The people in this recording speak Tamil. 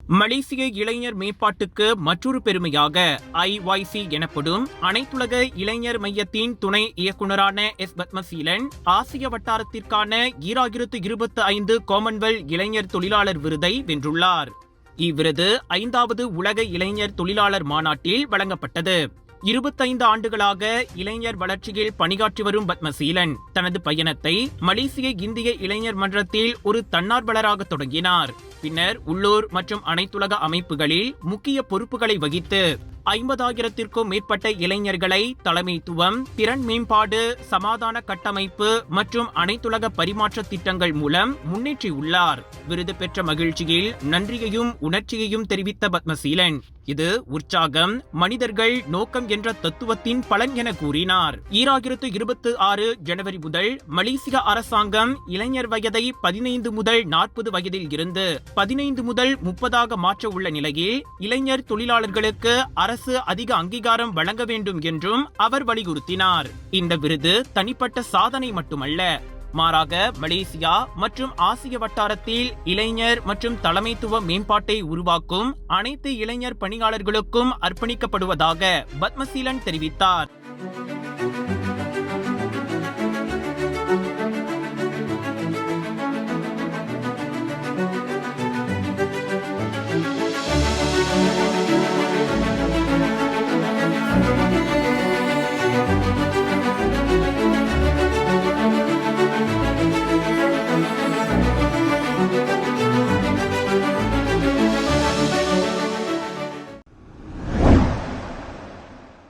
மலேசிய இளைஞர் மேம்பாட்டுக்கு மற்றொரு பெருமையாக IYC எனப்படும் அனைத்துலக இளைஞர் மையத்தின் துணை இயக்குநரான பத்மசீலன் ஆசிய வட்டாரத்திற்கான 2025 காமன்வெல்த் இளைஞர் தொழிலாளர் விருதை வென்றுள்ளார். இவ்விருது 5வது உலக இளைஞர் தொழிலாளர் மாநாட்டில் வழங்கப்பட்டது. 25 ஆண்டுகளாக இளைஞர் வளர்ச்சியில் பணியாற்றி வரும் பத்மசீலன் தனது பயணத்தை மலேசிய இந்திய இளைஞர் மன்றத்தில் ஒரு தன்னார்வலராக தொடங்கினார். பின்னர் உள்ளூர் மற்றும் அனைத்துலக அமைப்புகளில் முக்கிய பொறுப்புகளை வகித்து 50,000க்கும் மேற்பட்ட இளைஞர்களை தலைமைத்துவம், திறன் மேம்பாடு, சமாதான கட்டமைப்பு மற்றும் அனைத்துலக பரிமாற்ற திட்டங்கள் மூலம் முன்னேற்றியுள்ளார். விருது பெற்ற மகிழ்ச்சியில் நன்றியையும் உணர்ச்சியையும் தெரிவித்த பத்மசீலன், இது உற்சாகம், மனிதர்கள், நோக்கம் என்ற தத்துவத்தின் பலன் என கூறினார். 2026 ஜனவரி முதல் மலேசிய அரசாங்கம் இளைஞர் வயதை 15 முதல் 40 வயதில் இருந்து 15 முதல் 30ஆக மாற்ற உள்ள நிலையில் இளைஞர் தொழிலாளர்களுக்கு அரசு அதிக அங்கீகாரம் வழங்க வேண்டும் என்றும் அவர் வலியுறுத்தினார். இந்த விருது தனிப்பட்ட சாதனை மட்டுமல்ல, மாறாக மலேசியா மற்றும் ஆசிய வட்டாரத்தில் இளைஞர் மற்றும் தலைமைத்துவ மேம்பாட்டை உருவாக்கும் அனைத்து இளைஞர் பணியாளர்களுக்கும் அர்ப்பணிக்கப்படுவதாக பத்மசீலன் தெரிவித்தார்.